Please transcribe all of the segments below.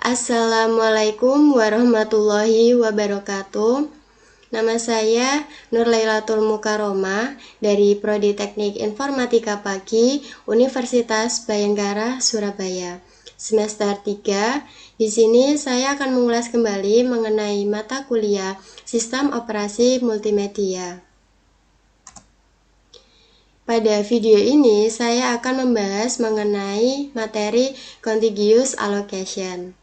Assalamualaikum warahmatullahi wabarakatuh. Nama saya Nur Lailatul Mukaromah dari Prodi Teknik Informatika Pagi Universitas Bayangkara Surabaya. Semester 3. Di sini saya akan mengulas kembali mengenai mata kuliah Sistem Operasi Multimedia. Pada video ini saya akan membahas mengenai materi Contiguous Allocation.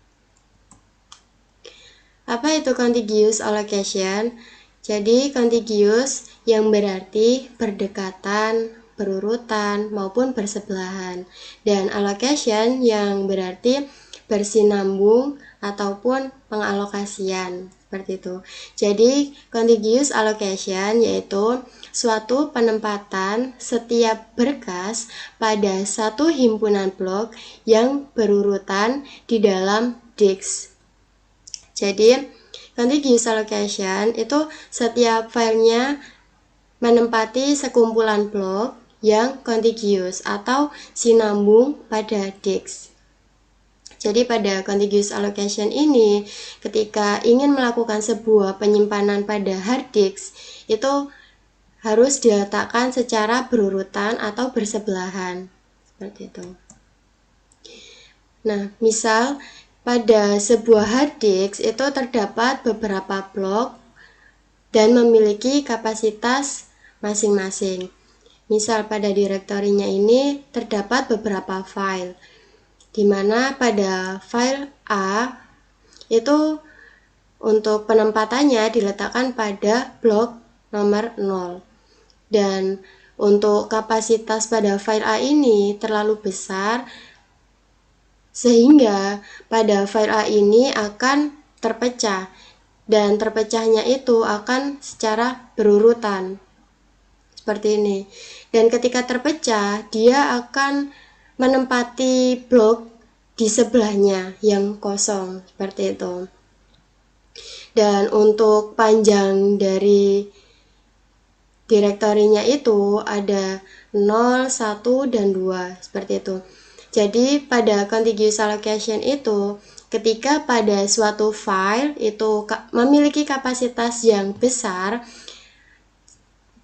Apa itu contiguous allocation? Jadi contiguous yang berarti berdekatan, berurutan, maupun bersebelahan. Dan allocation yang berarti bersinambung ataupun pengalokasian. Seperti itu. Jadi contiguous allocation yaitu suatu penempatan setiap berkas pada satu himpunan blok yang berurutan di dalam disk. Jadi, contiguous allocation itu setiap filenya menempati sekumpulan blok yang contiguous atau sinambung pada disk. Jadi pada contiguous allocation ini, ketika ingin melakukan sebuah penyimpanan pada hard disk, itu harus diletakkan secara berurutan atau bersebelahan. Seperti itu. Nah, misal pada sebuah hard disk itu terdapat beberapa blok dan memiliki kapasitas masing-masing. Misal pada direktorinya ini terdapat beberapa file, di mana pada file A itu untuk penempatannya diletakkan pada blok nomor 0. Dan untuk kapasitas pada file A ini terlalu besar, sehingga pada file A ini akan terpecah, dan terpecahnya itu akan secara berurutan seperti ini. Dan ketika terpecah, dia akan menempati blok di sebelahnya yang kosong seperti itu. Dan untuk panjang dari direktorinya itu ada 0, 1, dan 2 seperti itu. Jadi pada contiguous allocation itu, ketika pada suatu file itu memiliki kapasitas yang besar,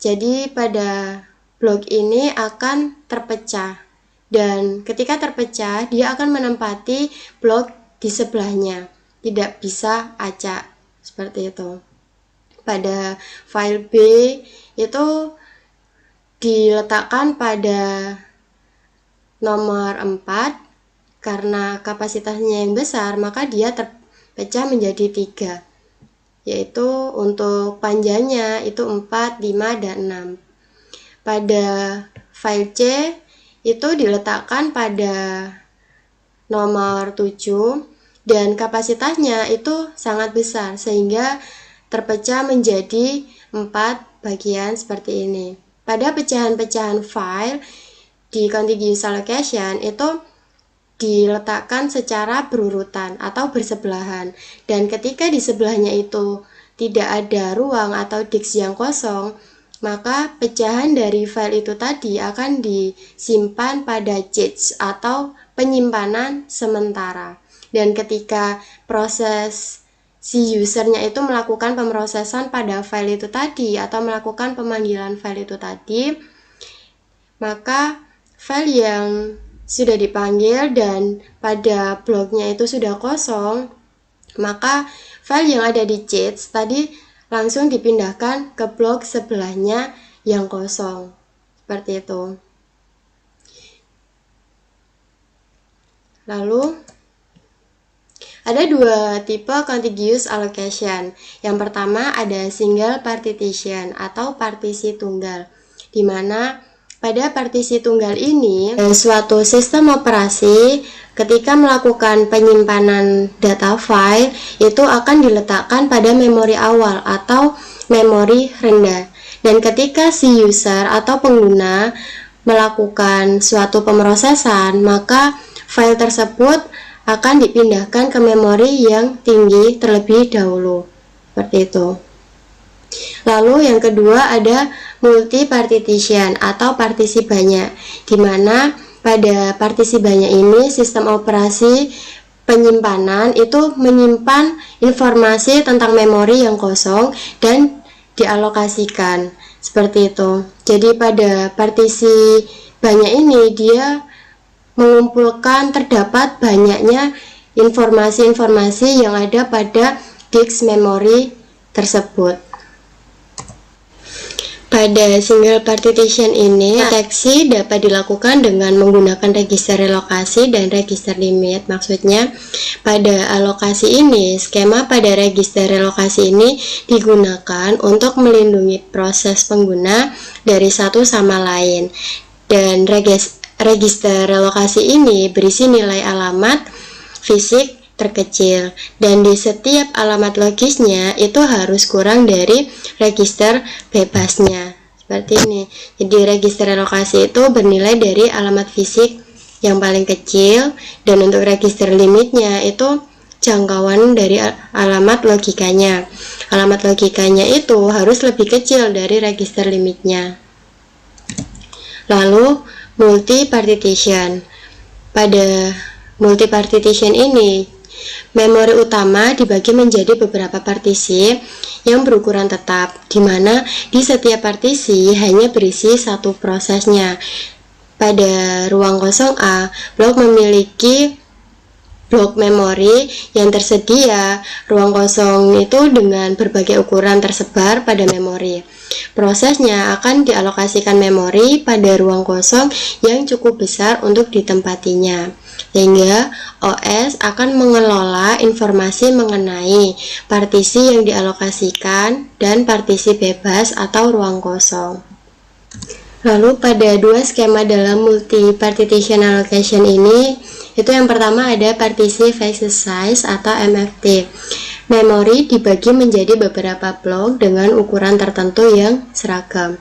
jadi pada blok ini akan terpecah, dan ketika terpecah dia akan menempati blok di sebelahnya, tidak bisa acak seperti itu. Pada file B itu diletakkan pada nomor 4, karena kapasitasnya yang besar maka dia terpecah menjadi 3, yaitu untuk panjangnya itu 4, 5, dan 6. Pada file C itu diletakkan pada nomor 7 dan kapasitasnya itu sangat besar sehingga terpecah menjadi 4 bagian seperti ini. Pada pecahan-pecahan file di contiguous allocation itu diletakkan secara berurutan atau bersebelahan, dan ketika di sebelahnya itu tidak ada ruang atau disk yang kosong, maka pecahan dari file itu tadi akan disimpan pada cache atau penyimpanan sementara. Dan ketika proses si usernya itu melakukan pemrosesan pada file itu tadi atau melakukan pemanggilan file itu tadi, maka file yang sudah dipanggil dan pada bloknya itu sudah kosong, maka file yang ada di cache tadi langsung dipindahkan ke blok sebelahnya yang kosong. Seperti itu. Lalu ada dua tipe contiguous allocation. Yang pertama ada single partition atau partisi tunggal, di mana pada partisi tunggal ini, suatu sistem operasi ketika melakukan penyimpanan data file itu akan diletakkan pada memori awal atau memori rendah. Dan ketika si user atau pengguna melakukan suatu pemrosesan, maka file tersebut akan dipindahkan ke memori yang tinggi terlebih dahulu. Seperti itu. Lalu yang kedua ada multi partition atau partisi banyak, di mana pada partisi banyak ini sistem operasi penyimpanan itu menyimpan informasi tentang memori yang kosong dan dialokasikan seperti itu. Jadi pada partisi banyak ini dia mengumpulkan terdapat banyaknya informasi-informasi yang ada pada disk memori tersebut. Pada single partition ini, deteksi dapat dilakukan dengan menggunakan register relokasi dan register limit. Maksudnya, pada alokasi ini, skema pada register relokasi ini digunakan untuk melindungi proses pengguna dari satu sama lain. Dan register relokasi ini berisi nilai alamat fisik terkecil, dan di setiap alamat logisnya itu harus kurang dari register bebasnya seperti ini. Jadi register relokasi itu bernilai dari alamat fisik yang paling kecil, dan untuk register limitnya itu jangkauan dari alamat logikanya. Alamat logikanya itu harus lebih kecil dari register limitnya. Lalu multi partition. Pada multi partition ini memori utama dibagi menjadi beberapa partisi yang berukuran tetap, di mana di setiap partisi hanya berisi satu prosesnya. Pada ruang kosong A, blok memiliki blok memori yang tersedia. Ruang kosong itu dengan berbagai ukuran tersebar pada memori. Prosesnya akan dialokasikan memori pada ruang kosong yang cukup besar untuk ditempatinya, sehingga OS akan mengelola informasi mengenai partisi yang dialokasikan dan partisi bebas atau ruang kosong. Lalu pada dua skema dalam multi partition allocation ini, itu yang pertama ada partisi fixed size atau MFT. Memori dibagi menjadi beberapa blok dengan ukuran tertentu yang seragam,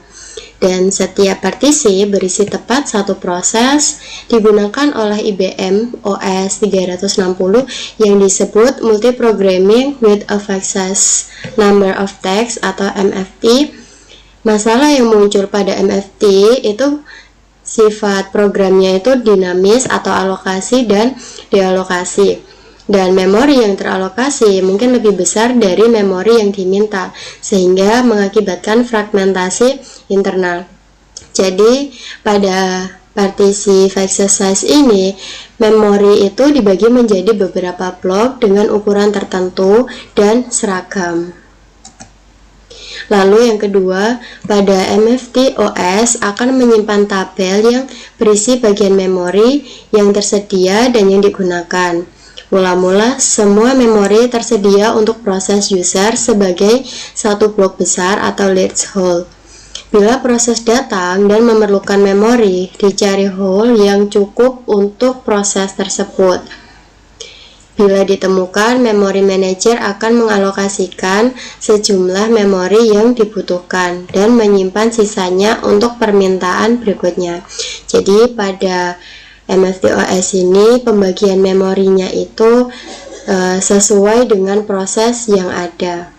dan setiap partisi berisi tepat satu proses. Digunakan oleh IBM OS 360 yang disebut Multiprogramming with a Fixed Number of Text atau MFT. Masalah yang muncul pada MFT itu sifat programnya itu dinamis atau alokasi dan dealokasi, dan memori yang teralokasi mungkin lebih besar dari memori yang diminta, sehingga mengakibatkan fragmentasi internal. Jadi pada partisi fixed size ini, memori itu dibagi menjadi beberapa blok dengan ukuran tertentu dan seragam. Lalu yang kedua, pada MFT OS akan menyimpan tabel yang berisi bagian memori yang tersedia dan yang digunakan. Mula-mula, semua memori tersedia untuk proses user sebagai satu blok besar atau large whole. Bila proses datang dan memerlukan memori, dicari whole yang cukup untuk proses tersebut. Bila ditemukan, memory manager akan mengalokasikan sejumlah memori yang dibutuhkan dan menyimpan sisanya untuk permintaan berikutnya. Jadi pada MFT OS ini pembagian memorinya itu sesuai dengan proses yang ada.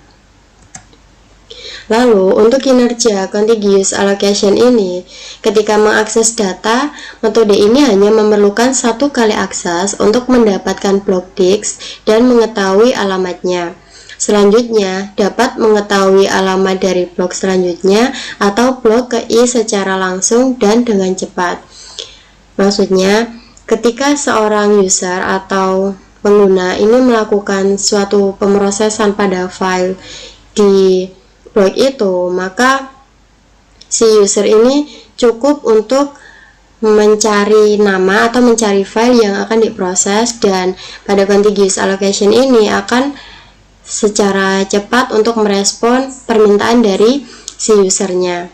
Lalu untuk kinerja contiguous allocation ini, ketika mengakses data, metode ini hanya memerlukan satu kali akses untuk mendapatkan blok disk dan mengetahui alamatnya. Selanjutnya, dapat mengetahui alamat dari blok selanjutnya atau blok ke I secara langsung dan dengan cepat. Maksudnya, ketika seorang user atau pengguna ini melakukan suatu pemrosesan pada file di blok itu, maka si user ini cukup untuk mencari nama atau mencari file yang akan diproses, dan pada contiguous allocation ini akan secara cepat untuk merespon permintaan dari si usernya.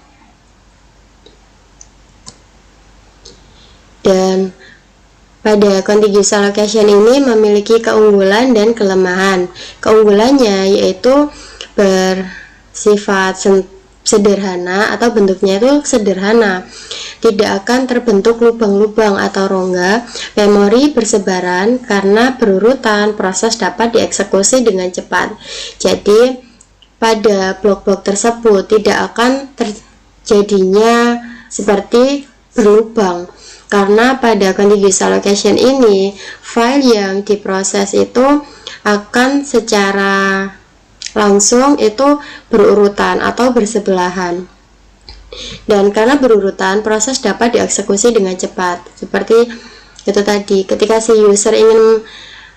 Dan pada contiguous allocation ini memiliki keunggulan dan kelemahan. Keunggulannya yaitu bersifat sederhana atau bentuknya itu sederhana, tidak akan terbentuk lubang-lubang atau rongga, memori bersebaran karena berurutan, proses dapat dieksekusi dengan cepat. Jadi pada blok-blok tersebut tidak akan terjadinya seperti berlubang. Karena pada contiguous allocation ini, file yang diproses itu akan secara langsung itu berurutan atau bersebelahan. Dan karena berurutan, proses dapat dieksekusi dengan cepat. Seperti itu tadi, ketika si user ingin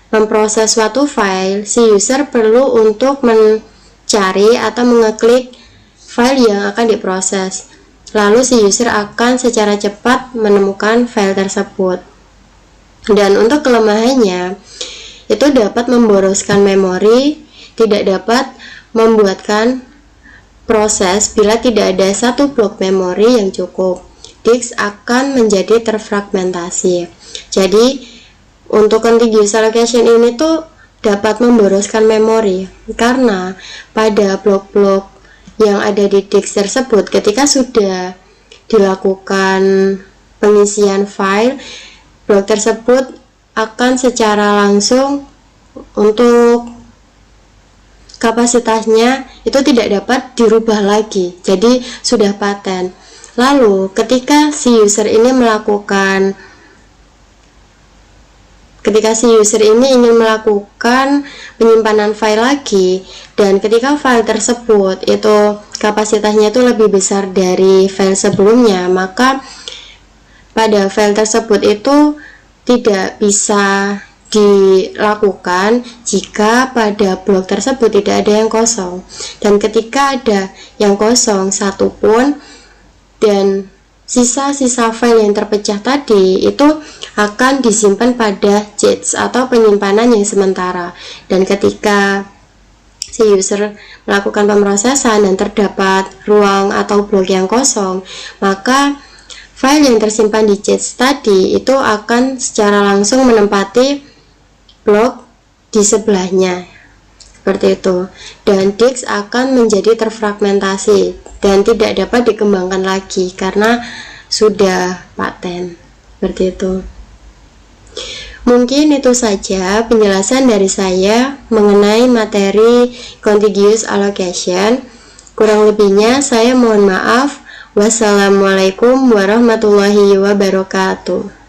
memproses suatu file, si user perlu untuk mencari atau mengeklik file yang akan diproses. Lalu si user akan secara cepat menemukan file tersebut. Dan untuk kelemahannya, itu dapat memboroskan memori, tidak dapat membuatkan proses bila tidak ada satu blok memori yang cukup. Disk akan menjadi terfragmentasi. Jadi untuk contiguous allocation ini tuh dapat memboroskan memori, karena pada blok-blok yang ada di disk tersebut ketika sudah dilakukan pengisian file, blok tersebut akan secara langsung untuk kapasitasnya itu tidak dapat dirubah lagi, jadi sudah paten. Lalu ketika si user ini ingin melakukan penyimpanan file lagi, dan ketika file tersebut itu kapasitasnya itu lebih besar dari file sebelumnya, maka pada file tersebut itu tidak bisa dilakukan jika pada blok tersebut tidak ada yang kosong. Dan ketika ada yang kosong satupun, dan sisa-sisa file yang terpecah tadi itu akan disimpan pada cache atau penyimpanan yang sementara. Dan ketika si user melakukan pemrosesan dan terdapat ruang atau blok yang kosong, maka file yang tersimpan di cache tadi itu akan secara langsung menempati blok di sebelahnya, seperti itu. Dan disk akan menjadi terfragmentasi dan tidak dapat dikembangkan lagi karena sudah paten, seperti itu. Mungkin itu saja penjelasan dari saya mengenai materi contiguous allocation. Kurang lebihnya saya mohon maaf. Wassalamualaikum warahmatullahi wabarakatuh.